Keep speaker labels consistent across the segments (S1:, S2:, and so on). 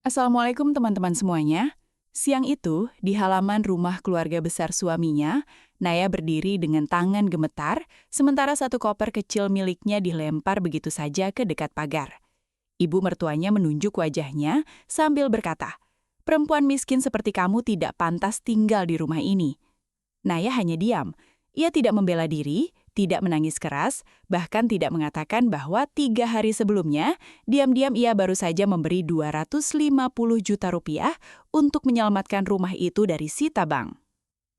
S1: Assalamualaikum teman-teman semuanya. Siang itu, di halaman rumah keluarga besar suaminya, Naya berdiri dengan tangan gemetar, sementara satu koper kecil miliknya dilempar begitu saja ke dekat pagar. Ibu mertuanya menunjuk wajahnya sambil berkata, "Perempuan miskin seperti kamu tidak pantas tinggal di rumah ini." Naya hanya diam. Ia tidak membela diri, tidak menangis keras, bahkan tidak mengatakan bahwa 3 hari sebelumnya, diam-diam ia baru saja memberi 250 juta rupiah untuk menyelamatkan rumah itu dari sita bank.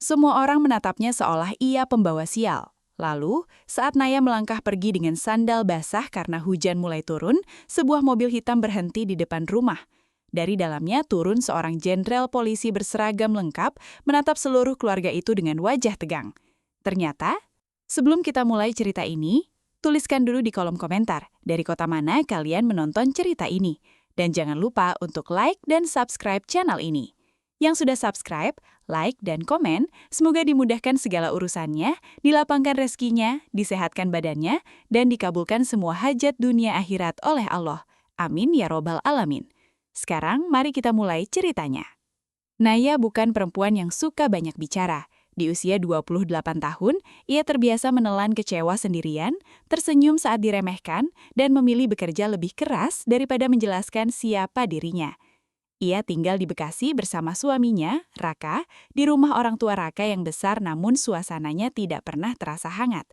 S1: Semua orang menatapnya seolah ia pembawa sial. Lalu, saat Naya melangkah pergi dengan sandal basah karena hujan mulai turun, sebuah mobil hitam berhenti di depan rumah. Dari dalamnya turun seorang jenderal polisi berseragam lengkap menatap seluruh keluarga itu dengan wajah tegang. Ternyata, sebelum kita mulai cerita ini, tuliskan dulu di kolom komentar dari kota mana kalian menonton cerita ini. Dan jangan lupa untuk like dan subscribe channel ini. Yang sudah subscribe, like, dan komen, semoga dimudahkan segala urusannya, dilapangkan rezekinya, disehatkan badannya, dan dikabulkan semua hajat dunia akhirat oleh Allah. Amin ya robbal alamin. Sekarang, mari kita mulai ceritanya. Naya bukan perempuan yang suka banyak bicara. Di usia 28 tahun, ia terbiasa menelan kecewa sendirian, tersenyum saat diremehkan, dan memilih bekerja lebih keras daripada menjelaskan siapa dirinya. Ia tinggal di Bekasi bersama suaminya, Raka, di rumah orang tua Raka yang besar namun suasananya tidak pernah terasa hangat.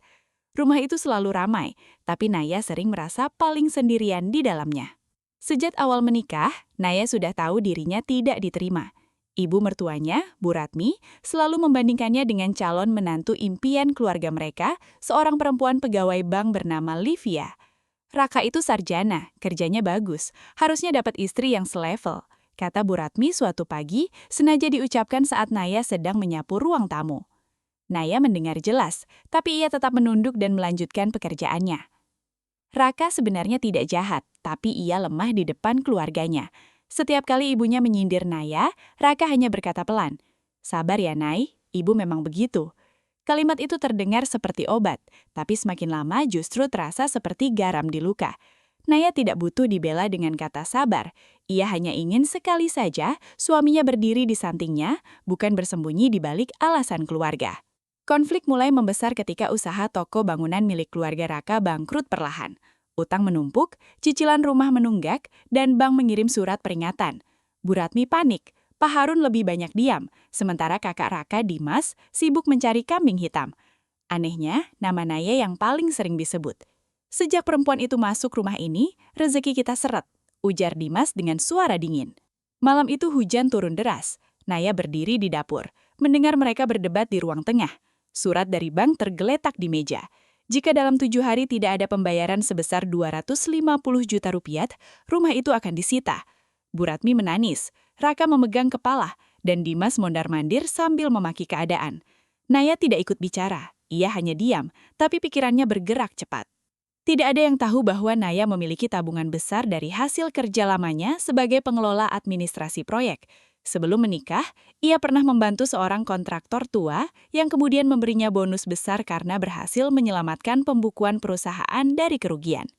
S1: Rumah itu selalu ramai, tapi Naya sering merasa paling sendirian di dalamnya. Sejak awal menikah, Naya sudah tahu dirinya tidak diterima. Ibu mertuanya, Bu Ratmi, selalu membandingkannya dengan calon menantu impian keluarga mereka, seorang perempuan pegawai bank bernama Livia. Raka itu sarjana, kerjanya bagus, harusnya dapat istri yang selevel, kata Bu Ratmi suatu pagi, sengaja diucapkan saat Naya sedang menyapu ruang tamu. Naya mendengar jelas, tapi ia tetap menunduk dan melanjutkan pekerjaannya. Raka sebenarnya tidak jahat, tapi ia lemah di depan keluarganya. Setiap kali ibunya menyindir Naya, Raka hanya berkata pelan, "Sabar ya, Nay, ibu memang begitu." Kalimat itu terdengar seperti obat, tapi semakin lama justru terasa seperti garam di luka. Naya tidak butuh dibela dengan kata sabar. Ia hanya ingin sekali saja suaminya berdiri di sampingnya, bukan bersembunyi di balik alasan keluarga. Konflik mulai membesar ketika usaha toko bangunan milik keluarga Raka bangkrut perlahan. Utang menumpuk, cicilan rumah menunggak, dan bank mengirim surat peringatan. Bu Ratmi panik, Pak Harun lebih banyak diam, sementara kakak Raka Dimas sibuk mencari kambing hitam. Anehnya, nama Naya yang paling sering disebut. "Sejak perempuan itu masuk rumah ini, rezeki kita seret," ujar Dimas dengan suara dingin. Malam itu hujan turun deras. Naya berdiri di dapur, mendengar mereka berdebat di ruang tengah. Surat dari bank tergeletak di meja. Jika dalam 7 hari tidak ada pembayaran sebesar 250 juta rupiah, rumah itu akan disita. Bu Ratmi menangis, Raka memegang kepala, dan Dimas mondar-mandir sambil memaki keadaan. Naya tidak ikut bicara, ia hanya diam, tapi pikirannya bergerak cepat. Tidak ada yang tahu bahwa Naya memiliki tabungan besar dari hasil kerja lamanya sebagai pengelola administrasi proyek. Sebelum menikah, ia pernah membantu seorang kontraktor tua yang kemudian memberinya bonus besar karena berhasil menyelamatkan pembukuan perusahaan dari kerugian.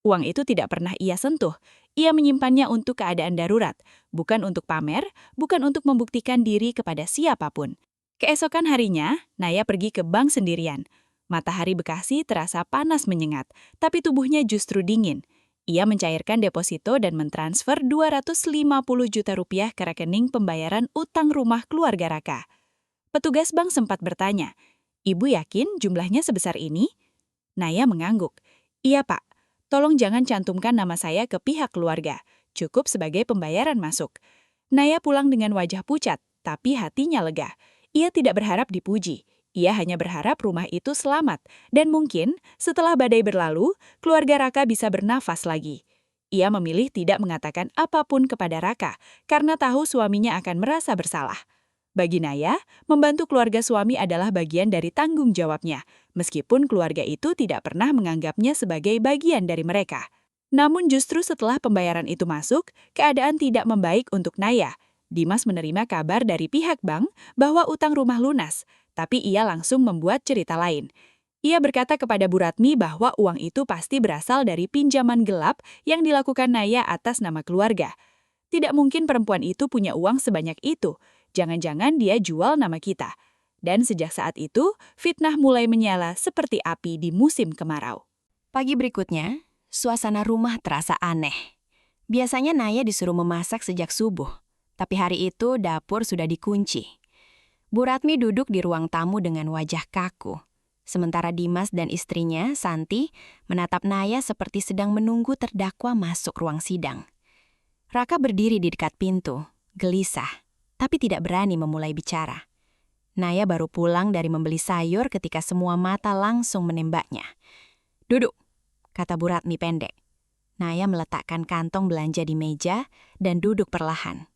S1: Uang itu tidak pernah ia sentuh. Ia menyimpannya untuk keadaan darurat, bukan untuk pamer, bukan untuk membuktikan diri kepada siapapun. Keesokan harinya, Naya pergi ke bank sendirian. Matahari Bekasi terasa panas menyengat, tapi tubuhnya justru dingin. Ia mencairkan deposito dan mentransfer 250 juta rupiah ke rekening pembayaran utang rumah keluarga Raka. Petugas bank sempat bertanya, "Ibu yakin jumlahnya sebesar ini?" Naya mengangguk. "Iya, Pak. Tolong jangan cantumkan nama saya ke pihak keluarga. Cukup sebagai pembayaran masuk." Naya pulang dengan wajah pucat, tapi hatinya lega. Ia tidak berharap dipuji. Ia hanya berharap rumah itu selamat, dan mungkin setelah badai berlalu, keluarga Raka bisa bernafas lagi. Ia memilih tidak mengatakan apapun kepada Raka, karena tahu suaminya akan merasa bersalah. Bagi Naya, membantu keluarga suami adalah bagian dari tanggung jawabnya, meskipun keluarga itu tidak pernah menganggapnya sebagai bagian dari mereka. Namun justru setelah pembayaran itu masuk, keadaan tidak membaik untuk Naya. Dimas menerima kabar dari pihak bank bahwa utang rumah lunas, tapi ia langsung membuat cerita lain. Ia berkata kepada Bu Ratmi bahwa uang itu pasti berasal dari pinjaman gelap yang dilakukan Naya atas nama keluarga. Tidak mungkin perempuan itu punya uang sebanyak itu. Jangan-jangan dia jual nama kita. Dan sejak saat itu, fitnah mulai menyala seperti api di musim kemarau.
S2: Pagi berikutnya, suasana rumah terasa aneh. Biasanya Naya disuruh memasak sejak subuh, tapi hari itu dapur sudah dikunci. Bu Ratmi duduk di ruang tamu dengan wajah kaku. Sementara Dimas dan istrinya, Santi, menatap Naya seperti sedang menunggu terdakwa masuk ruang sidang. Raka berdiri di dekat pintu, gelisah, tapi tidak berani memulai bicara. Naya baru pulang dari membeli sayur ketika semua mata langsung menembaknya. "Duduk," kata Bu Ratmi pendek. Naya meletakkan kantong belanja di meja dan duduk perlahan.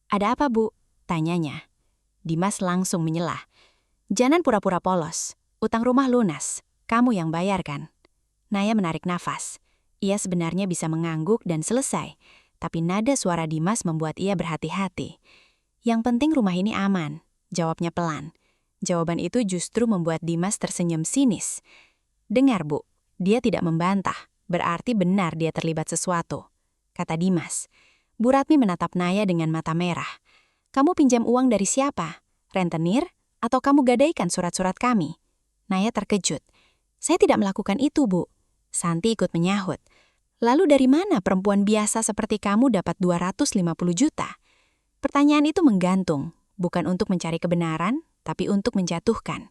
S2: "Ada apa, Bu?" tanyanya. Dimas langsung menyelah. "Jangan pura-pura polos. Utang rumah lunas. Kamu yang bayar kan?" Naya menarik nafas. Ia sebenarnya bisa mengangguk dan selesai, tapi nada suara Dimas membuat ia berhati-hati. "Yang penting rumah ini aman," jawabnya pelan. Jawaban itu justru membuat Dimas tersenyum sinis. "Dengar, Bu, dia tidak membantah. Berarti benar dia terlibat sesuatu," kata Dimas. Bu Ratmi menatap Naya dengan mata merah. "Kamu pinjam uang dari siapa? Rentenir? Atau kamu gadaikan surat-surat kami?" Naya terkejut. "Saya tidak melakukan itu, Bu." Santi ikut menyahut. "Lalu dari mana perempuan biasa seperti kamu dapat 250 juta? Pertanyaan itu menggantung, bukan untuk mencari kebenaran, tapi untuk menjatuhkan.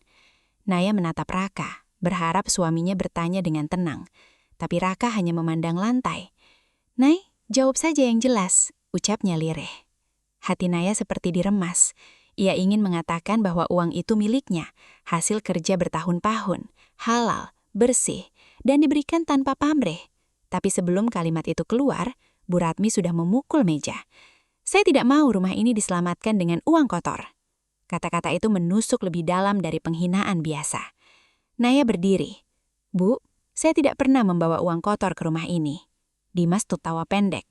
S2: Naya menatap Raka, berharap suaminya bertanya dengan tenang. Tapi Raka hanya memandang lantai. "Nay, jawab saja yang jelas," ucapnya lirih. Hati Naya seperti diremas. Ia ingin mengatakan bahwa uang itu miliknya, hasil kerja bertahun-tahun, halal, bersih, dan diberikan tanpa pamrih. Tapi sebelum kalimat itu keluar, Bu Ratmi sudah memukul meja. "Saya tidak mau rumah ini diselamatkan dengan uang kotor." Kata-kata itu menusuk lebih dalam dari penghinaan biasa. Naya berdiri. "Bu, saya tidak pernah membawa uang kotor ke rumah ini." Dimas tertawa pendek.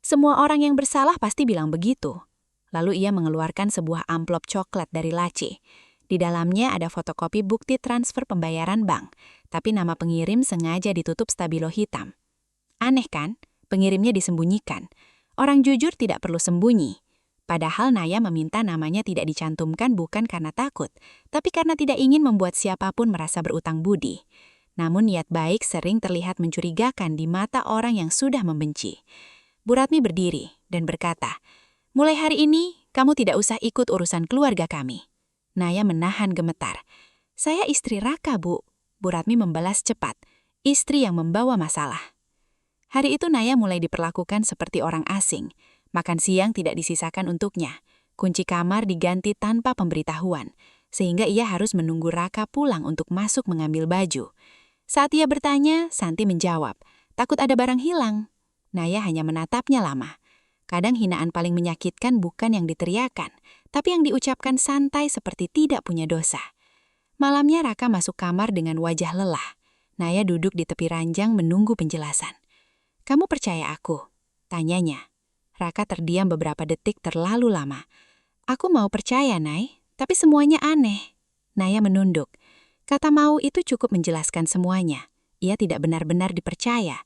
S2: "Semua orang yang bersalah pasti bilang begitu." Lalu ia mengeluarkan sebuah amplop coklat dari laci. Di dalamnya ada fotokopi bukti transfer pembayaran bank, tapi nama pengirim sengaja ditutup stabilo hitam. Aneh kan? Pengirimnya disembunyikan. Orang jujur tidak perlu sembunyi. Padahal Naya meminta namanya tidak dicantumkan bukan karena takut, tapi karena tidak ingin membuat siapapun merasa berutang budi. Namun niat baik sering terlihat mencurigakan di mata orang yang sudah membenci. Bu Ratmi berdiri dan berkata, "Mulai hari ini, kamu tidak usah ikut urusan keluarga kami." Naya menahan gemetar. "Saya istri Raka, Bu." Bu Ratmi membalas cepat. "Istri yang membawa masalah." Hari itu Naya mulai diperlakukan seperti orang asing. Makan siang tidak disisakan untuknya. Kunci kamar diganti tanpa pemberitahuan, sehingga ia harus menunggu Raka pulang untuk masuk mengambil baju. Saat ia bertanya, Santi menjawab, "Takut ada barang hilang." Naya hanya menatapnya lama. Kadang hinaan paling menyakitkan bukan yang diteriakan, tapi yang diucapkan santai seperti tidak punya dosa. Malamnya Raka masuk kamar dengan wajah lelah. Naya duduk di tepi ranjang menunggu penjelasan. "Kamu percaya aku?" tanyanya. Raka terdiam beberapa detik terlalu lama. "Aku mau percaya, Nay, tapi semuanya aneh." Naya menunduk. Kata mau itu cukup menjelaskan semuanya. Ia tidak benar-benar dipercaya.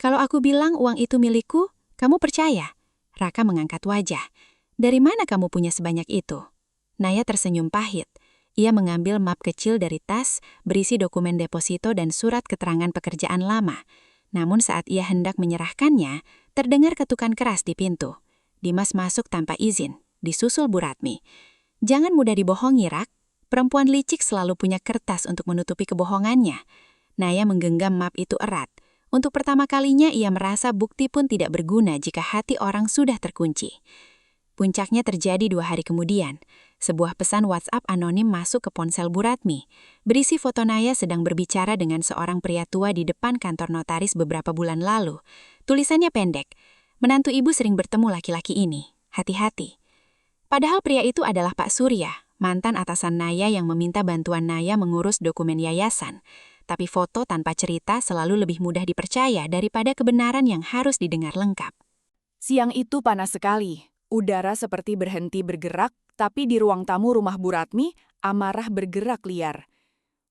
S2: "Kalau aku bilang uang itu milikku, kamu percaya?" Raka mengangkat wajah. "Dari mana kamu punya sebanyak itu?" Naya tersenyum pahit. Ia mengambil map kecil dari tas, berisi dokumen deposito dan surat keterangan pekerjaan lama. Namun saat ia hendak menyerahkannya, terdengar ketukan keras di pintu. Dimas masuk tanpa izin, disusul Bu Ratmi. "Jangan mudah dibohongi, Rak. Perempuan licik selalu punya kertas untuk menutupi kebohongannya." Naya menggenggam map itu erat. Untuk pertama kalinya ia merasa bukti pun tidak berguna jika hati orang sudah terkunci. Puncaknya terjadi 2 hari kemudian. Sebuah pesan WhatsApp anonim masuk ke ponsel Bu Ratmi. Berisi foto Naya sedang berbicara dengan seorang pria tua di depan kantor notaris beberapa bulan lalu. Tulisannya pendek, "Menantu ibu sering bertemu laki-laki ini. Hati-hati." Padahal pria itu adalah Pak Surya, mantan atasan Naya yang meminta bantuan Naya mengurus dokumen yayasan. Tapi foto tanpa cerita selalu lebih mudah dipercaya daripada kebenaran yang harus didengar lengkap.
S1: Siang itu panas sekali. Udara seperti berhenti bergerak, tapi di ruang tamu rumah Bu Ratmi, amarah bergerak liar.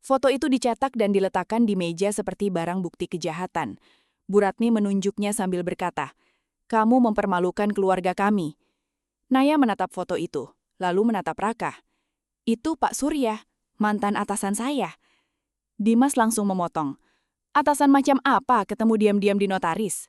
S1: Foto itu dicetak dan diletakkan di meja seperti barang bukti kejahatan. Bu Ratmi menunjuknya sambil berkata, Kamu mempermalukan keluarga kami. Naya menatap foto itu, lalu menatap Raka. Itu Pak Surya, mantan atasan saya. Dimas langsung memotong. Atasan macam apa ketemu diam-diam di notaris?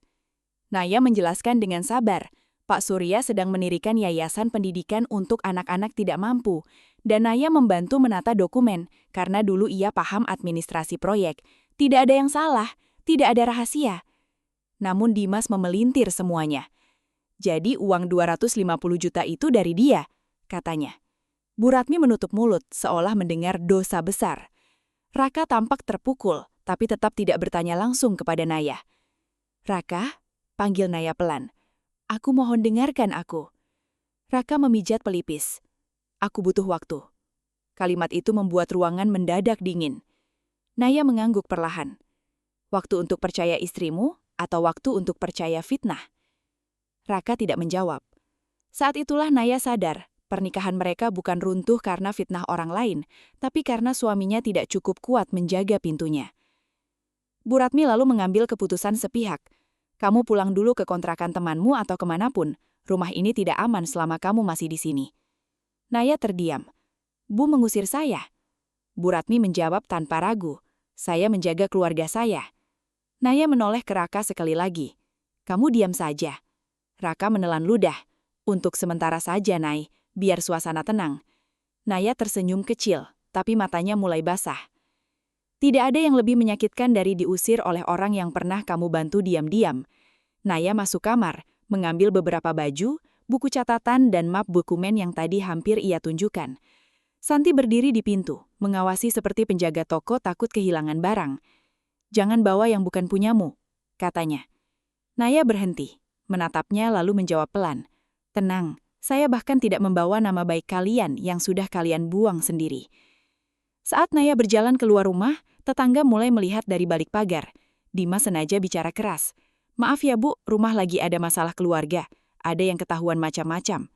S1: Naya menjelaskan dengan sabar. Pak Surya sedang mendirikan yayasan pendidikan untuk anak-anak tidak mampu. Dan Naya membantu menata dokumen, karena dulu ia paham administrasi proyek. Tidak ada yang salah, tidak ada rahasia. Namun Dimas memelintir semuanya. Jadi uang 250 juta itu dari dia, katanya. Bu Ratmi menutup mulut, seolah mendengar dosa besar. Raka tampak terpukul, tapi tetap tidak bertanya langsung kepada Naya. Raka, panggil Naya pelan. Aku mohon dengarkan aku. Raka memijat pelipis. Aku butuh waktu. Kalimat itu membuat ruangan mendadak dingin. Naya mengangguk perlahan. Waktu untuk percaya istrimu atau waktu untuk percaya fitnah? Raka tidak menjawab. Saat itulah Naya sadar, pernikahan mereka bukan runtuh karena fitnah orang lain, tapi karena suaminya tidak cukup kuat menjaga pintunya. Bu Ratmi lalu mengambil keputusan sepihak. Kamu pulang dulu ke kontrakan temanmu atau kemanapun. Rumah ini tidak aman selama kamu masih di sini. Naya terdiam. Bu mengusir saya. Bu Ratmi menjawab tanpa ragu. Saya menjaga keluarga saya. Naya menoleh ke Raka sekali lagi. Kamu diam saja. Raka menelan ludah. Untuk sementara saja, Nay, biar suasana tenang. Naya tersenyum kecil, tapi matanya mulai basah. Tidak ada yang lebih menyakitkan dari diusir oleh orang yang pernah kamu bantu diam-diam. Naya masuk kamar, mengambil beberapa baju, buku catatan dan map dokumen yang tadi hampir ia tunjukkan. Santi berdiri di pintu, mengawasi seperti penjaga toko takut kehilangan barang. Jangan bawa yang bukan punyamu, katanya. Naya berhenti, menatapnya lalu menjawab pelan. Tenang, saya bahkan tidak membawa nama baik kalian yang sudah kalian buang sendiri. Saat Naya berjalan keluar rumah, tetangga mulai melihat dari balik pagar. Dimas sengaja bicara keras. Maaf ya Bu, rumah lagi ada masalah keluarga. Ada yang ketahuan macam-macam.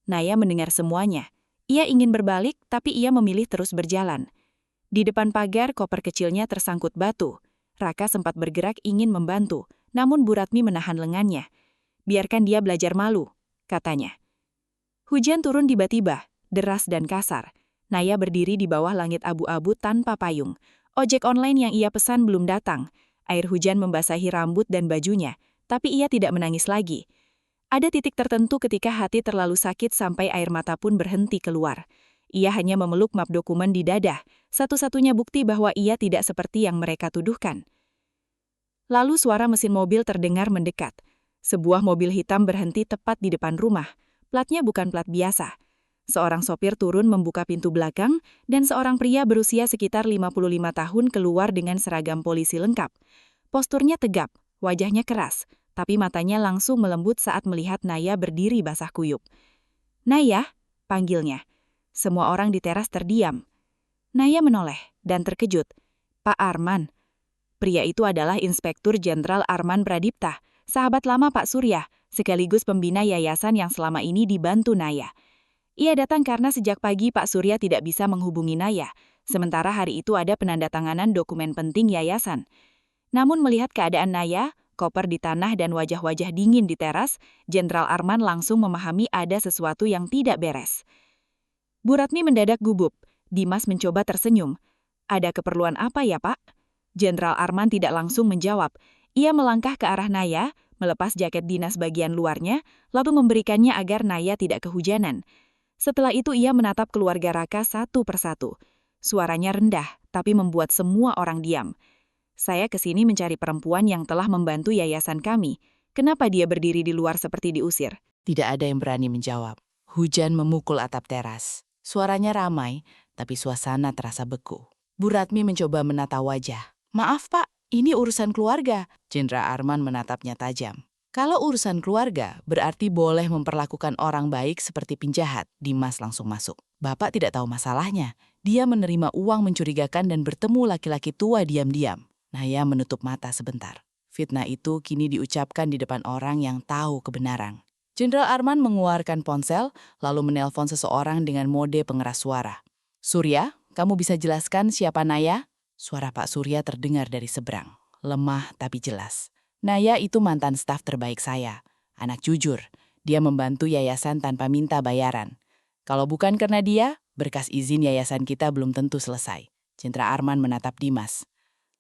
S1: Naya mendengar semuanya. Ia ingin berbalik, tapi ia memilih terus berjalan. Di depan pagar, koper kecilnya tersangkut batu. Raka sempat bergerak ingin membantu, namun Bu Ratmi menahan lengannya. Biarkan dia belajar malu, katanya. Hujan turun tiba-tiba, deras dan kasar. Naya berdiri di bawah langit abu-abu tanpa payung. Ojek online yang ia pesan belum datang. Air hujan membasahi rambut dan bajunya, tapi ia tidak menangis lagi. Ada titik tertentu ketika hati terlalu sakit sampai air mata pun berhenti keluar. Ia hanya memeluk map dokumen di dada, satu-satunya bukti bahwa ia tidak seperti yang mereka tuduhkan. Lalu suara mesin mobil terdengar mendekat. Sebuah mobil hitam berhenti tepat di depan rumah. Platnya bukan plat biasa. Seorang sopir turun membuka pintu belakang, dan seorang pria berusia sekitar 55 tahun keluar dengan seragam polisi lengkap. Posturnya tegap, wajahnya keras, tapi matanya langsung melembut saat melihat Naya berdiri basah kuyup. Naya, panggilnya. Semua orang di teras terdiam. Naya menoleh dan terkejut. Pak Arman. Pria itu adalah Inspektur Jenderal Arman Pradipta, sahabat lama Pak Surya, sekaligus pembina yayasan yang selama ini dibantu Naya. Ia datang karena sejak pagi Pak Surya tidak bisa menghubungi Naya, sementara hari itu ada penandatanganan dokumen penting yayasan. Namun melihat keadaan Naya, koper di tanah dan wajah-wajah dingin di teras, Jenderal Arman langsung memahami ada sesuatu yang tidak beres. Bu Ratmi mendadak gugup. Dimas mencoba tersenyum. Ada keperluan apa ya, Pak? Jenderal Arman tidak langsung menjawab. Ia melangkah ke arah Naya, melepas jaket dinas bagian luarnya, lalu memberikannya agar Naya tidak kehujanan. Setelah itu ia menatap keluarga Raka satu persatu. Suaranya rendah, tapi membuat semua orang diam. Saya kesini mencari perempuan yang telah membantu yayasan kami. Kenapa dia berdiri di luar seperti diusir?
S3: Tidak ada yang berani menjawab. Hujan memukul atap teras. Suaranya ramai, tapi suasana terasa beku. Bu Ratmi mencoba menata wajah. Maaf Pak, ini urusan keluarga. Jenderal Arman menatapnya tajam. Kalau urusan keluarga, berarti boleh memperlakukan orang baik seperti penjahat. Dimas langsung masuk. Bapak tidak tahu masalahnya. Dia menerima uang mencurigakan dan bertemu laki-laki tua diam-diam. Naya menutup mata sebentar. Fitnah itu kini diucapkan di depan orang yang tahu kebenaran. Jenderal Arman mengeluarkan ponsel, lalu menelpon seseorang dengan mode pengeras suara. Surya, kamu bisa jelaskan siapa Naya? Suara Pak Surya terdengar dari seberang. Lemah tapi jelas. Naya itu mantan staf terbaik saya. Anak jujur, dia membantu yayasan tanpa minta bayaran. Kalau bukan karena dia, berkas izin yayasan kita belum tentu selesai. Jenderal Arman menatap Dimas.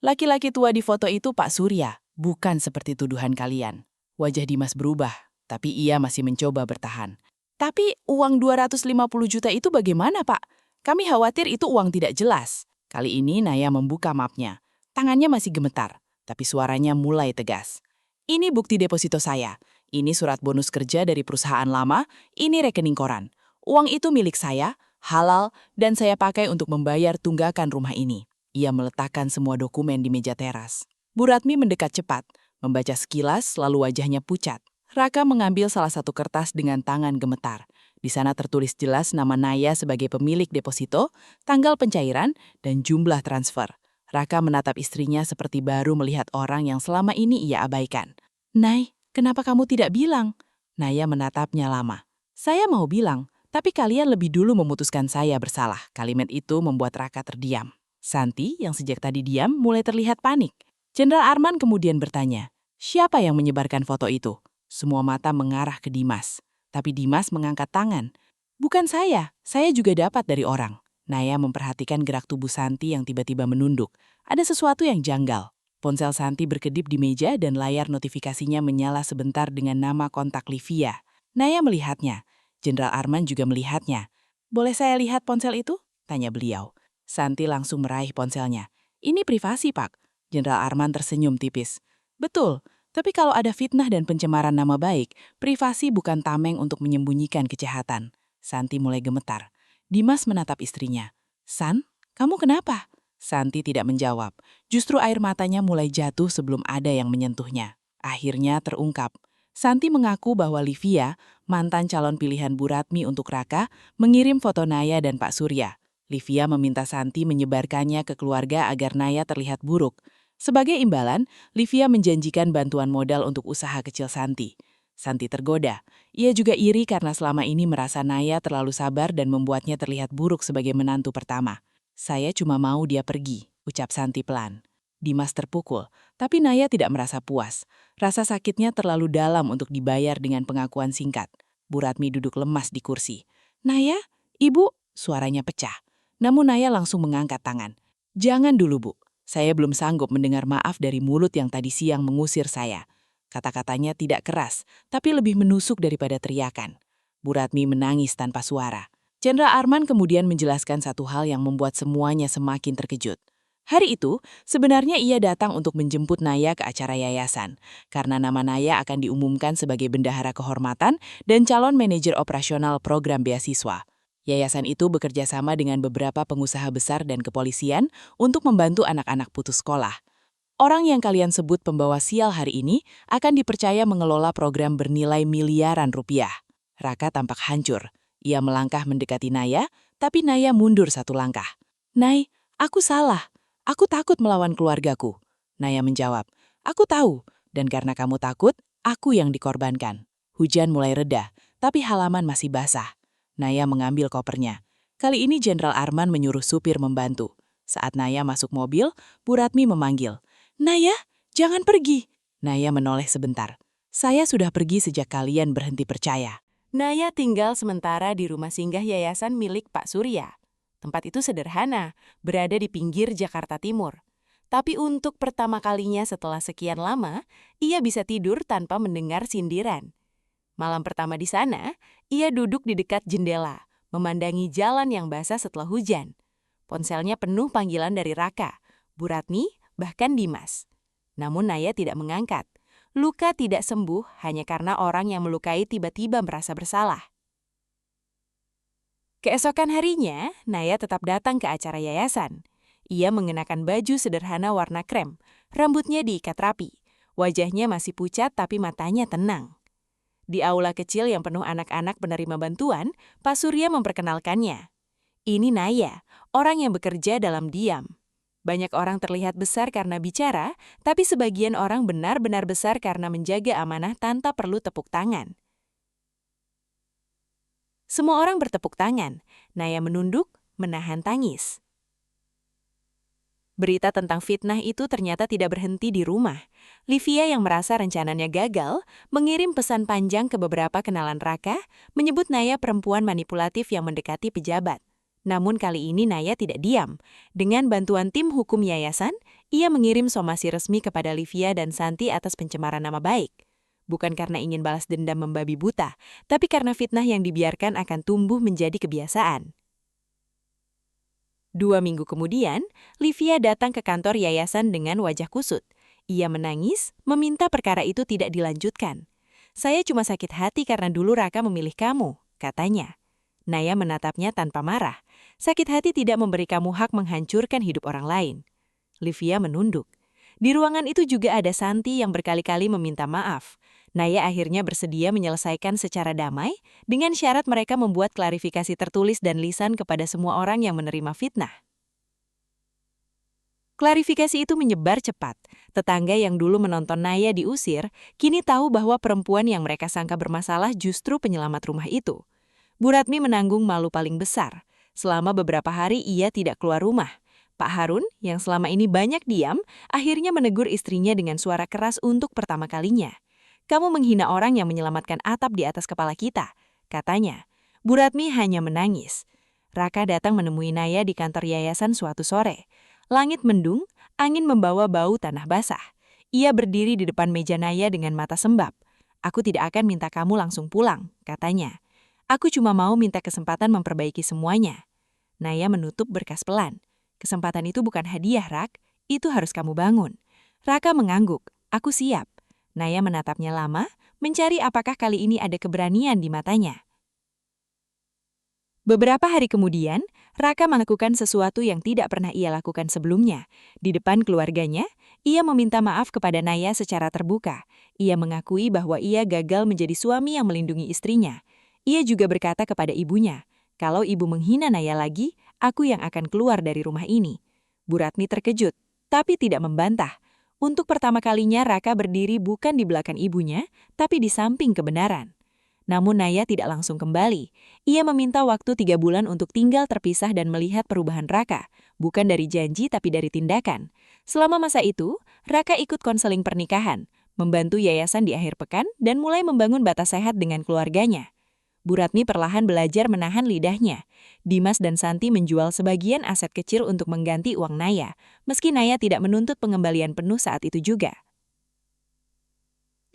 S3: Laki-laki tua di foto itu Pak Surya, bukan seperti tuduhan kalian. Wajah Dimas berubah, tapi ia masih mencoba bertahan. Tapi uang 250 juta itu bagaimana, Pak? Kami khawatir itu uang tidak jelas. Kali ini Naya membuka mapnya. Tangannya masih gemetar, tapi suaranya mulai tegas. Ini bukti deposito saya. Ini surat bonus kerja dari perusahaan lama, ini rekening koran. Uang itu milik saya, halal, dan saya pakai untuk membayar tunggakan rumah ini. Ia meletakkan semua dokumen di meja teras. Bu Ratmi mendekat cepat, membaca sekilas lalu wajahnya pucat. Raka mengambil salah satu kertas dengan tangan gemetar. Di sana tertulis jelas nama Naya sebagai pemilik deposito, tanggal pencairan, dan jumlah transfer. Raka menatap istrinya seperti baru melihat orang yang selama ini ia abaikan. "Nay, kenapa kamu tidak bilang?" Naya menatapnya lama. "Saya mau bilang, tapi kalian lebih dulu memutuskan saya bersalah." Kalimat itu membuat Raka terdiam. Santi, yang sejak tadi diam, mulai terlihat panik. Jenderal Arman kemudian bertanya, "Siapa yang menyebarkan foto itu?" Semua mata mengarah ke Dimas. Tapi Dimas mengangkat tangan. "Bukan saya juga dapat dari orang." Naya memperhatikan gerak tubuh Santi yang tiba-tiba menunduk. Ada sesuatu yang janggal. Ponsel Santi berkedip di meja dan layar notifikasinya menyala sebentar dengan nama kontak Livia. Naya melihatnya. Jenderal Arman juga melihatnya. "Boleh saya lihat ponsel itu?" tanya beliau. Santi langsung meraih ponselnya. "Ini privasi, Pak." Jenderal Arman tersenyum tipis. "Betul. Tapi kalau ada fitnah dan pencemaran nama baik, privasi bukan tameng untuk menyembunyikan kejahatan." Santi mulai gemetar. Dimas menatap istrinya. "San, kamu kenapa?" Santi tidak menjawab. Justru air matanya mulai jatuh sebelum ada yang menyentuhnya. Akhirnya terungkap. Santi mengaku bahwa Livia, mantan calon pilihan Bu Ratmi untuk Raka, mengirim foto Naya dan Pak Surya. Livia meminta Santi menyebarkannya ke keluarga agar Naya terlihat buruk. Sebagai imbalan, Livia menjanjikan bantuan modal untuk usaha kecil Santi. Santi tergoda. Ia juga iri karena selama ini merasa Naya terlalu sabar dan membuatnya terlihat buruk sebagai menantu pertama. "Saya cuma mau dia pergi," ucap Santi pelan. Dimas terpukul, tapi Naya tidak merasa puas. Rasa sakitnya terlalu dalam untuk dibayar dengan pengakuan singkat. Bu Ratmi duduk lemas di kursi. "Naya, Ibu," suaranya pecah. Namun Naya langsung mengangkat tangan. "Jangan dulu, Bu. Saya belum sanggup mendengar maaf dari mulut yang tadi siang mengusir saya." Kata-katanya tidak keras, tapi lebih menusuk daripada teriakan. Bu Ratmi menangis tanpa suara. Jenderal Arman kemudian menjelaskan satu hal yang membuat semuanya semakin terkejut. Hari itu, sebenarnya ia datang untuk menjemput Naya ke acara yayasan, karena nama Naya akan diumumkan sebagai bendahara kehormatan dan calon manajer operasional program beasiswa. Yayasan itu bekerja sama dengan beberapa pengusaha besar dan kepolisian untuk membantu anak-anak putus sekolah. Orang yang kalian sebut pembawa sial hari ini akan dipercaya mengelola program bernilai miliaran rupiah. Raka tampak hancur. Ia melangkah mendekati Naya, tapi Naya mundur satu langkah. "Nay, aku salah. Aku takut melawan keluargaku." Naya menjawab, "Aku tahu, dan karena kamu takut, aku yang dikorbankan." Hujan mulai reda, tapi halaman masih basah. Naya mengambil kopernya. Kali ini Jenderal Arman menyuruh supir membantu. Saat Naya masuk mobil, Bu Ratmi memanggil, "Naya, jangan pergi." Naya menoleh sebentar. "Saya sudah pergi sejak kalian berhenti percaya." Naya tinggal sementara di rumah singgah yayasan milik Pak Surya. Tempat itu sederhana, berada di pinggir Jakarta Timur. Tapi untuk pertama kalinya setelah sekian lama, ia bisa tidur tanpa mendengar sindiran. Malam pertama di sana, ia duduk di dekat jendela, memandangi jalan yang basah setelah hujan. Ponselnya penuh panggilan dari Raka, Bu Ratmi, bahkan Dimas. Namun Naya tidak mengangkat. Luka tidak sembuh hanya karena orang yang melukai tiba-tiba merasa bersalah. Keesokan harinya, Naya tetap datang ke acara yayasan. Ia mengenakan baju sederhana warna krem, rambutnya diikat rapi. Wajahnya masih pucat tapi matanya tenang. Di aula kecil yang penuh anak-anak penerima bantuan, Pak Surya memperkenalkannya. "Ini Naya, orang yang bekerja dalam diam." Banyak orang terlihat besar karena bicara, tapi sebagian orang benar-benar besar karena menjaga amanah tanpa perlu tepuk tangan. Semua orang bertepuk tangan. Naya menunduk, menahan tangis.
S4: Berita tentang fitnah itu ternyata tidak berhenti di rumah. Livia yang merasa rencananya gagal, mengirim pesan panjang ke beberapa kenalan Raka, menyebut Naya perempuan manipulatif yang mendekati pejabat. Namun kali ini Naya tidak diam. Dengan bantuan tim hukum yayasan, ia mengirim somasi resmi kepada Livia dan Santi atas pencemaran nama baik. Bukan karena ingin balas dendam membabi buta, tapi karena fitnah yang dibiarkan akan tumbuh menjadi kebiasaan. 2 minggu kemudian, Livia datang ke kantor yayasan dengan wajah kusut. Ia menangis, meminta perkara itu tidak dilanjutkan. "Saya cuma sakit hati karena dulu Raka memilih kamu," katanya. Naya menatapnya tanpa marah. "Sakit hati tidak memberi kamu hak menghancurkan hidup orang lain." Livia menunduk. Di ruangan itu juga ada Santi yang berkali-kali meminta maaf. Naya akhirnya bersedia menyelesaikan secara damai dengan syarat mereka membuat klarifikasi tertulis dan lisan kepada semua orang yang menerima fitnah. Klarifikasi itu menyebar cepat. Tetangga yang dulu menonton Naya diusir, kini tahu bahwa perempuan yang mereka sangka bermasalah justru penyelamat rumah itu. Bu Ratmi menanggung malu paling besar. Selama beberapa hari ia tidak keluar rumah. Pak Harun, yang selama ini banyak diam, akhirnya menegur istrinya dengan suara keras untuk pertama kalinya. "Kamu menghina orang yang menyelamatkan atap di atas kepala kita," katanya. Bu Ratmi hanya menangis. Raka datang menemui Naya di kantor yayasan suatu sore. Langit mendung, angin membawa bau tanah basah. Ia berdiri di depan meja Naya dengan mata sembab. "Aku tidak akan minta kamu langsung pulang," katanya. "Aku cuma mau minta kesempatan memperbaiki semuanya." Naya menutup berkas pelan. "Kesempatan itu bukan hadiah, Rak. Itu harus kamu bangun." Raka mengangguk. "Aku siap." Naya menatapnya lama, mencari apakah kali ini ada keberanian di matanya. Beberapa hari kemudian, Raka melakukan sesuatu yang tidak pernah ia lakukan sebelumnya. Di depan keluarganya, ia meminta maaf kepada Naya secara terbuka. Ia mengakui bahwa ia gagal menjadi suami yang melindungi istrinya. Ia juga berkata kepada ibunya, "Kalau ibu menghina Naya lagi, aku yang akan keluar dari rumah ini." Bu Ratmi terkejut, tapi tidak membantah. Untuk pertama kalinya Raka berdiri bukan di belakang ibunya, tapi di samping kebenaran. Namun Naya tidak langsung kembali. Ia meminta waktu 3 bulan untuk tinggal terpisah dan melihat perubahan Raka, bukan dari janji tapi dari tindakan. Selama masa itu, Raka ikut konseling pernikahan, membantu yayasan di akhir pekan, dan mulai membangun batas sehat dengan keluarganya. Bu Ratmi perlahan belajar menahan lidahnya. Dimas dan Santi menjual sebagian aset kecil untuk mengganti uang Naya, meski Naya tidak menuntut pengembalian penuh saat itu juga.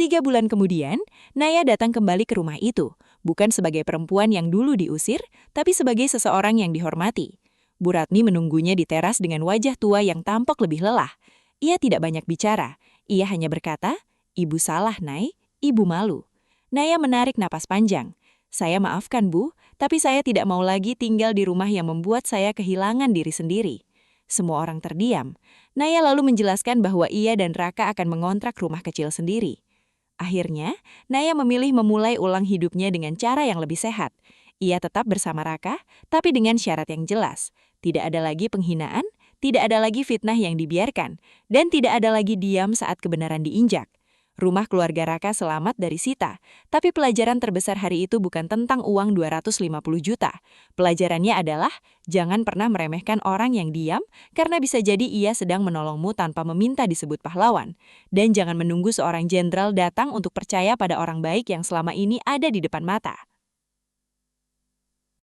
S4: 3 bulan kemudian, Naya datang kembali ke rumah itu, bukan sebagai perempuan yang dulu diusir, tapi sebagai seseorang yang dihormati. Bu Ratmi menunggunya di teras dengan wajah tua yang tampak lebih lelah. Ia tidak banyak bicara, ia hanya berkata, "Ibu salah, Nay, ibu malu." Naya menarik napas panjang. "Saya maafkan, Bu, tapi saya tidak mau lagi tinggal di rumah yang membuat saya kehilangan diri sendiri." Semua orang terdiam. Naya lalu menjelaskan bahwa ia dan Raka akan mengontrak rumah kecil sendiri. Akhirnya, Naya memilih memulai ulang hidupnya dengan cara yang lebih sehat. Ia tetap bersama Raka, tapi dengan syarat yang jelas. Tidak ada lagi penghinaan, tidak ada lagi fitnah yang dibiarkan, dan tidak ada lagi diam saat kebenaran diinjak. Rumah keluarga Raka selamat dari sita, tapi pelajaran terbesar hari itu bukan tentang uang 250 juta. Pelajarannya adalah, jangan pernah meremehkan orang yang diam, karena bisa jadi ia sedang menolongmu tanpa meminta disebut pahlawan. Dan jangan menunggu seorang jenderal datang untuk percaya pada orang baik yang selama ini ada di depan mata.